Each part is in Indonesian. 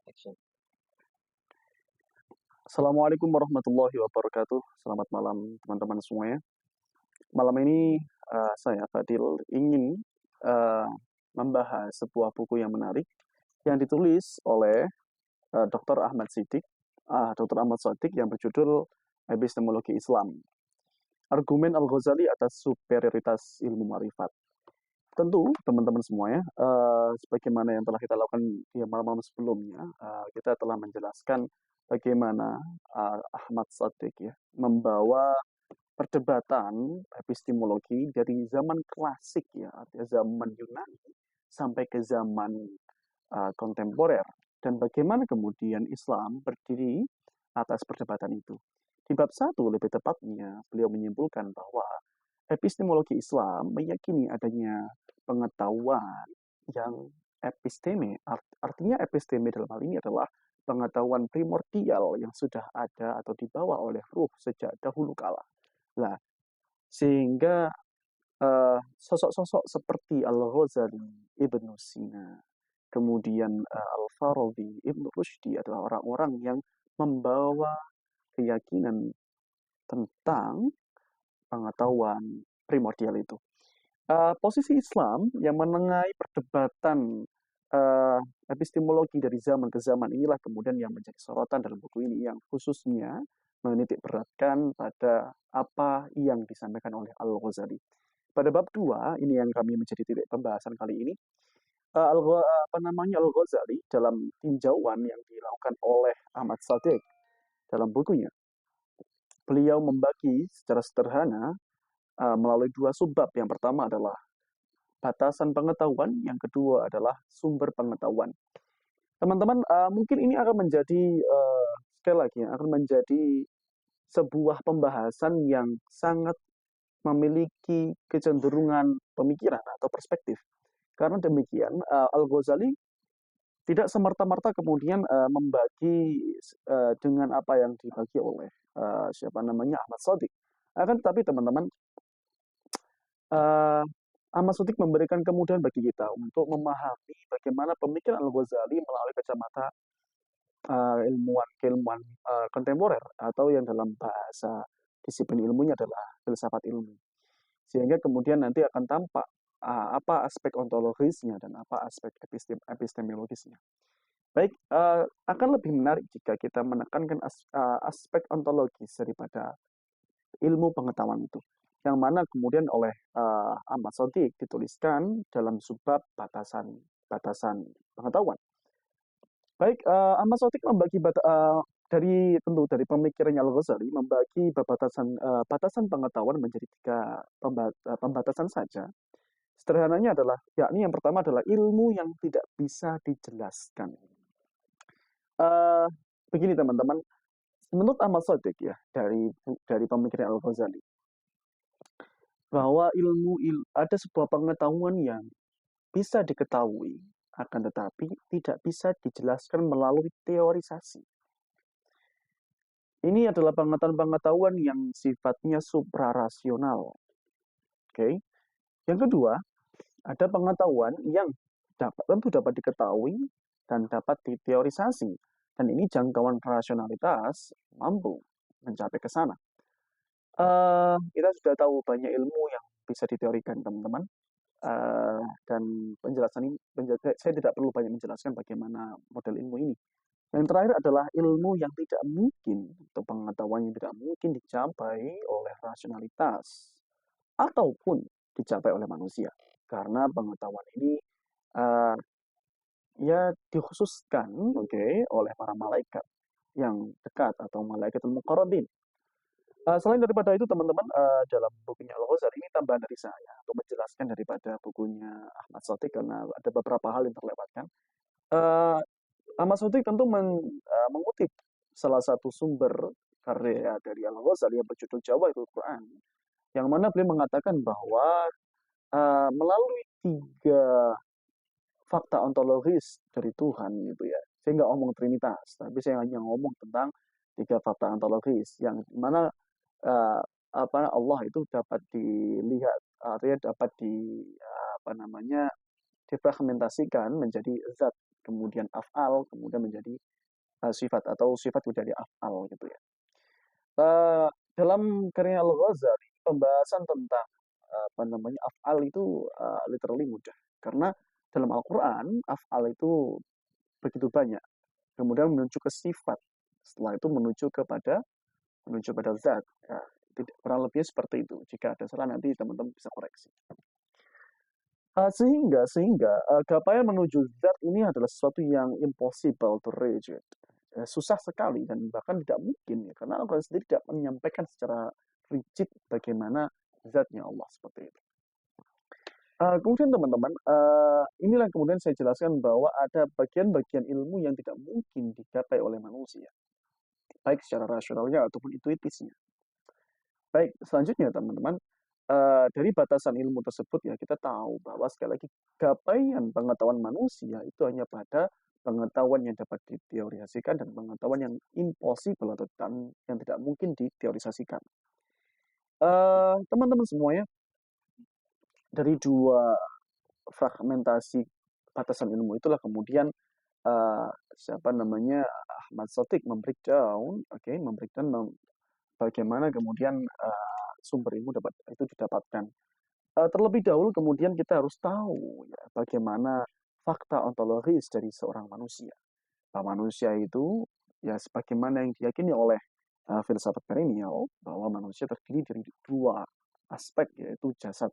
Action. Assalamualaikum warahmatullahi wabarakatuh. Selamat malam teman-teman semuanya. Malam ini saya Fadil ingin uh, membahas sebuah buku yang menarik yang ditulis oleh Dr. Ahmad Siddiq, Dr. Ahmad Siddiq yang berjudul Epistemologi Islam. Argumen Al-Ghazali atas superioritas ilmu ma'rifat. Tentu teman-teman semuanya, sebagaimana yang telah kita lakukan di malam-malam sebelumnya, kita telah menjelaskan bagaimana Ahmad Siddiq ya membawa perdebatan epistemologi dari zaman klasik ya, artinya zaman Yunani sampai ke zaman kontemporer, dan bagaimana kemudian Islam berdiri atas perdebatan itu. Di bab 1 lebih tepatnya beliau menyimpulkan bahwa epistemologi Islam meyakini adanya pengetahuan yang episteme. Artinya episteme dalam hal ini adalah pengetahuan primordial yang sudah ada atau dibawa oleh ruh sejak dahulu kala. Nah, sehingga sosok-sosok seperti Al-Ghazali, Ibnu Sina, kemudian Al-Farabi, Ibnu Rushdi adalah orang-orang yang membawa keyakinan tentang pengetahuan primordial itu. Posisi Islam yang menengahi perdebatan epistemologi dari zaman ke zaman inilah kemudian yang menjadi sorotan dalam buku ini, yang khususnya menitik beratkan pada apa yang disampaikan oleh Al-Ghazali. Pada bab 2, ini yang kami menjadi titik pembahasan kali ini, Al-Ghazali dalam tinjauan yang dilakukan oleh Ahmad Siddiq dalam bukunya, beliau membagi secara sederhana melalui dua subbab. Yang pertama adalah batasan pengetahuan, yang kedua adalah sumber pengetahuan. Teman-teman, mungkin ini akan menjadi sekali lagi akan menjadi sebuah pembahasan yang sangat memiliki kecenderungan pemikiran atau perspektif. Karena demikian, Al-Ghazali tidak semerta-merta kemudian membagi dengan apa yang dibagi oleh siapa namanya Ahmad Siddiq. Akan tetapi teman-teman, Ahmad Siddiq memberikan kemudahan bagi kita untuk memahami bagaimana pemikiran Al-Ghazali melalui kacamata ilmuwan keilmuan kontemporer, atau yang dalam bahasa disiplin ilmunya adalah filsafat ilmu. Sehingga kemudian nanti akan tampak apa aspek ontologisnya dan apa aspek epistemologisnya. Baik, akan lebih menarik jika kita menekankan aspek ontologis daripada ilmu pengetahuan itu, yang mana kemudian oleh Ahmad Siddiq dituliskan dalam subbab batasan pengetahuan. Baik, Ahmad Siddiq membagi dari pemikirannya Al-Ghazali membagi batasan pengetahuan menjadi tiga pembatasan saja. Sederhananya adalah, yakni yang pertama adalah ilmu yang tidak bisa dijelaskan. Begini teman-teman, menurut Ahmad Siddiq ya, dari pemikiran Al-Ghazali, bahwa ada sebuah pengetahuan yang bisa diketahui, akan tetapi tidak bisa dijelaskan melalui teorisasi. Ini adalah pengetahuan yang sifatnya suprarasional. Oke. Yang kedua, ada pengetahuan yang tentu dapat diketahui dan dapat diteorisasi. Dan ini jangkauan rasionalitas mampu mencapai ke sana. Kita sudah tahu banyak ilmu yang bisa diteorikan, teman-teman. Dan penjelasan ini, saya tidak perlu banyak menjelaskan bagaimana model ilmu ini. Yang terakhir adalah ilmu yang tidak mungkin, atau pengetahuan yang tidak mungkin dicapai oleh rasionalitas ataupun dicapai oleh manusia. Karena pengetahuan ini ya dikhususkan oleh para malaikat yang dekat atau malaikatul muqarrabin. Selain daripada itu teman-teman, dalam bukunya Al-Ghazali ini tambahan dari saya untuk menjelaskan daripada bukunya Ahmad Siddiq, karena ada beberapa hal yang terlewatkan. Ahmad Siddiq tentu mengutip salah satu sumber karya dari Al-Ghazali yang berjudul Jawahirul Quran, yang mana beliau mengatakan bahwa melalui tiga fakta ontologis dari Tuhan gitu ya. Saya nggak ngomong Trinitas, tapi saya hanya ngomong tentang tiga fakta ontologis, yang mana uh, Allah itu dapat dilihat, artinya dapat difragmentasikan menjadi zat, kemudian af'al, kemudian menjadi sifat atau sifat menjadi af'al gitu ya. Eh, dalam karya Al-Ghazali pembahasan tentang apa namanya af'al itu literally mudah karena dalam Al-Qur'an af'al itu begitu banyak. Kemudian menuju ke sifat. Setelah itu menuju pada zat. Ya, kurang lebih seperti itu. Jika ada salah nanti teman-teman bisa koreksi. Sehingga capaian menuju zat ini adalah sesuatu yang impossible to reach. Susah sekali dan bahkan tidak mungkin ya, karena Allah sendiri tidak menyampaikan secara rigid bagaimana zatnya Allah seperti itu. Kemudian teman-teman, inilah kemudian saya jelaskan bahwa ada bagian-bagian ilmu yang tidak mungkin dicapai oleh manusia, baik secara rasionalnya ataupun intuitifnya. Baik, selanjutnya teman-teman, dari batasan ilmu tersebut ya kita tahu bahwa sekali lagi capaian pengetahuan manusia itu hanya pada pengetahuan yang dapat diteorisasikan dan pengetahuan yang impossible atau yang tidak mungkin diteorisasikan. Teman-teman semuanya, dari dua fragmentasi batasan ilmu itulah kemudian siapa namanya Ahmad Sotik membreakdown, bagaimana kemudian sumber ilmu itu didapatkan. Terlebih dahulu kemudian kita harus tahu ya, bagaimana fakta ontologis dari seorang manusia. Bahwa manusia itu ya sebagaimana yang diyakini oleh filsafat perennial bahwa manusia terdiri dari dua aspek yaitu jasad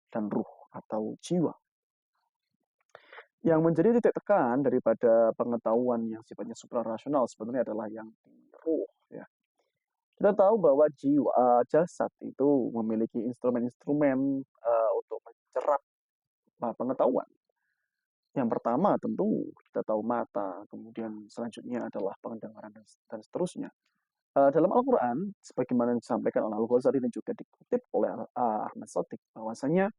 dan ruh atau jiwa. Yang menjadi titik tekan daripada pengetahuan yang sifatnya suprarasional sebenarnya adalah yang di ruh ya. Kita tahu bahwa jasad itu memiliki instrumen-instrumen untuk mencerap pengetahuan. Yang pertama tentu kita tahu mata, kemudian selanjutnya adalah pendengaran dan seterusnya. Dalam Al-Quran, sebagaimana disampaikan oleh Al-Ghazali dan juga dikutip oleh Ahmad Sotik, bahwasanya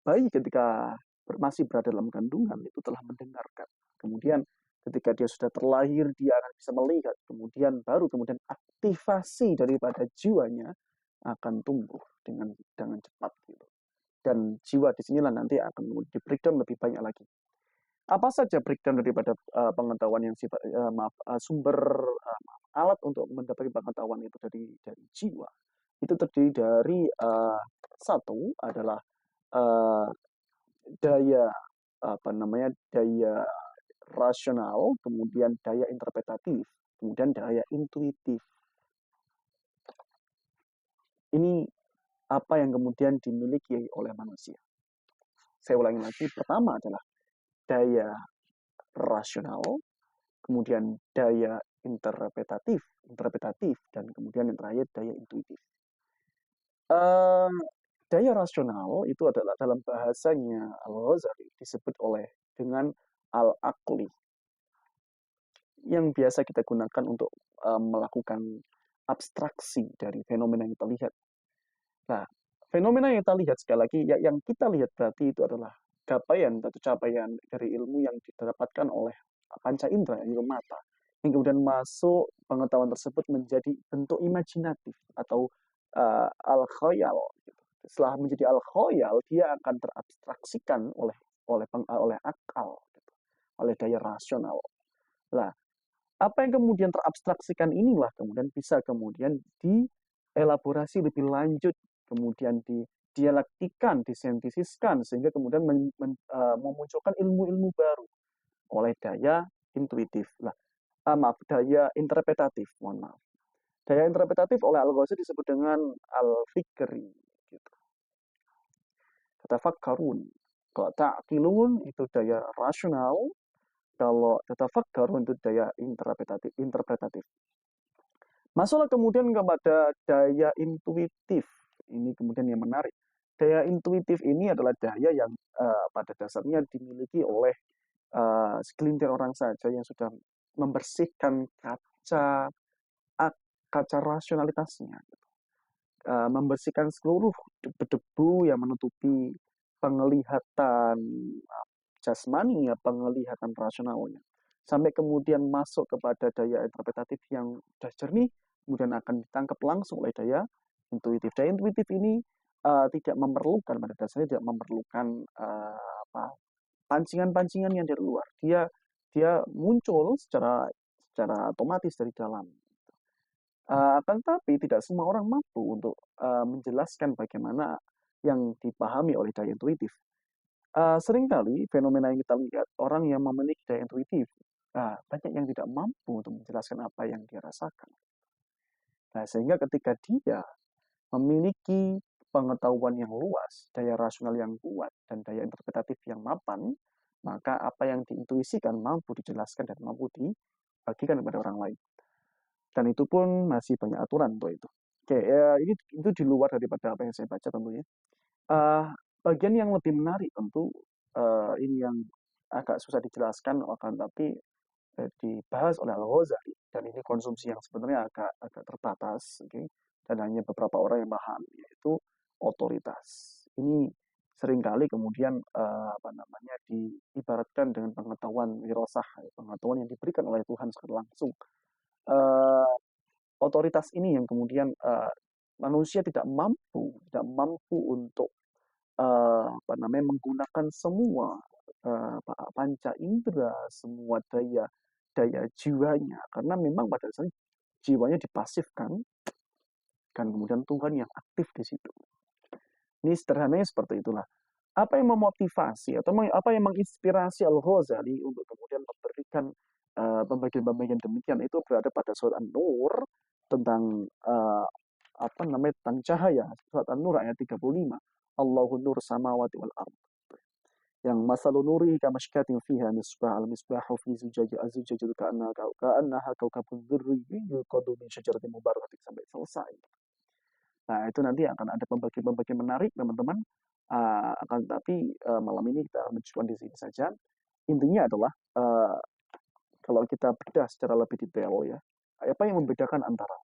bayi ketika masih berada dalam kandungan itu telah mendengarkan. Kemudian ketika dia sudah terlahir dia akan bisa melihat. Kemudian kemudian aktivasi daripada jiwanya akan tumbuh dengan cepat gitu. Dan jiwa disinilah nanti akan di breakdown lebih banyak lagi. Apa saja breakdown daripada pengetahuan yang sumber alat untuk mendapatkan pengetahuan itu dari jiwa. Itu terdiri dari satu adalah daya daya rasional, kemudian daya interpretatif, kemudian daya intuitif. Ini apa yang kemudian dimiliki oleh manusia. Saya ulangi lagi, pertama adalah daya rasional, kemudian daya interpretatif, dan kemudian yang terakhir daya intuitif. Daya rasional itu adalah dalam bahasanya Al-Ghazali disebut dengan al-aqli, yang biasa kita gunakan untuk melakukan abstraksi dari fenomena yang terlihat. Nah, fenomena yang kita lihat sekali lagi, yang kita lihat berarti itu adalah capaian dari ilmu yang didapatkan oleh panca indera, yaitu mata, yang kemudian masuk pengetahuan tersebut menjadi bentuk imajinatif atau al-khayal. Setelah menjadi al-khayal, dia akan terabstraksikan oleh akal, oleh daya rasional. Nah, apa yang kemudian terabstraksikan inilah kemudian bisa kemudian dielaborasi lebih lanjut, kemudian didialektikan, disintesiskan, sehingga kemudian memunculkan ilmu-ilmu baru oleh daya intuitif. Daya interpretatif, mohon maaf. Daya interpretatif oleh Al-Ghazali disebut dengan al-fikri. Gitu. Tatafakkarun. Kalau ta'qilun itu daya rasional, kalau tatafakkarun itu daya interpretatif. Masuklah kemudian kepada daya intuitif. Ini kemudian yang menarik. Daya intuitif ini adalah daya yang pada dasarnya dimiliki oleh segelintir orang saja yang sudah membersihkan kaca rasionalitasnya. Membersihkan seluruh debu-debu yang menutupi penglihatan jasmani, penglihatan rasionalnya. Sampai kemudian masuk kepada daya interpretatif yang sudah jernih, kemudian akan ditangkap langsung oleh daya intuitif. Daya intuitif ini tidak memerlukan, pada dasarnya tidak memerlukan pancingan-pancingan yang dari luar. Dia dia muncul secara secara otomatis dari dalam. Akan tetapi tidak semua orang mampu untuk menjelaskan bagaimana yang dipahami oleh daya intuitif. Seringkali fenomena yang kita lihat, orang yang memiliki daya intuitif, banyak yang tidak mampu untuk menjelaskan apa yang dia rasakan. Nah, sehingga ketika dia memiliki pengetahuan yang luas, daya rasional yang kuat, dan daya interpretatif yang mapan, maka apa yang diintuisikan mampu dijelaskan dan mampu dibagikan kepada orang lain. Dan itu pun masih banyak aturan untuk itu. Oke, ya, ini itu di luar daripada apa yang saya baca tentunya. Eh, Bagian yang lebih menarik tentu ini yang agak susah dijelaskan, akan tapi dibahas oleh Al-Ghazali, dan ini konsumsi yang sebenarnya agak agak terbatas, okay? Dan hanya beberapa orang yang paham, yaitu otoritas. Ini seringkali kemudian apa namanya diibaratkan dengan pengetahuan wirosah, pengetahuan yang diberikan oleh Tuhan secara langsung. Eh, Otoritas ini yang kemudian manusia tidak mampu untuk apa namanya menggunakan semua panca indera, semua daya daya jiwanya, karena memang pada dasarnya jiwanya dipasifkan dan kemudian Tuhan yang aktif di situ. Ini sederhananya seperti itulah. Apa yang memotivasi atau apa yang menginspirasi Al-Ghazali untuk kemudian memberikan pembagian-pembagian demikian itu berada pada surat An-Nur tentang apa namanya tentang cahaya. Surat An-Nur ayat 35. Allahu nur samawati wal ard. Yang masalu nuri kamashkatin fiha misbah al-misbahu fi zujaja az-zujajatu ka'annaha kaukabun durriyyun yuqadu min syajaratin mubarakatin sampai selesai. Nah, itu nanti akan ada pembagian-pembagian menarik, teman-teman. Akan tetapi malam ini kita mencukupkan di sini saja. Intinya adalah kalau kita bedah secara lebih detail ya, apa yang membedakan antara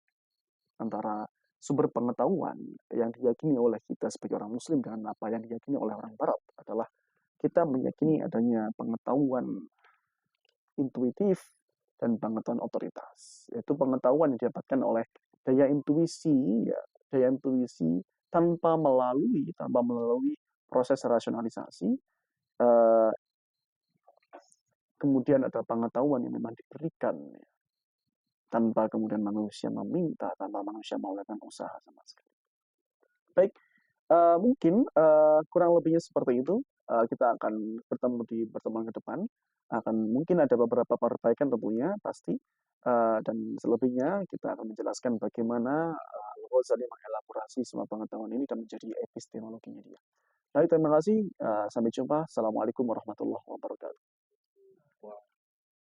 antara sumber pengetahuan yang diyakini oleh kita sebagai orang Muslim dengan apa yang diyakini oleh orang Barat adalah kita meyakini adanya pengetahuan intuitif dan pengetahuan otoritas. Yaitu pengetahuan yang didapatkan oleh daya intuisi, ya, daya intuisi tanpa melalui proses rasionalisasi. Eh, Kemudian ada pengetahuan yang memang diberikan ya, tanpa kemudian manusia meminta, tanpa manusia melakukan usaha sama sekali. Baik, mungkin kurang lebihnya seperti itu. Kita akan bertemu di pertemuan ke depan. Mungkin ada beberapa perbaikan tentunya pasti. Dan selebihnya kita akan menjelaskan bagaimana Al-Ghazali mengelaborasi semua pengetahuan ini dan menjadi epistemologinya dia. Baik, terima kasih. Sampai jumpa. Assalamualaikum warahmatullahi wabarakatuh.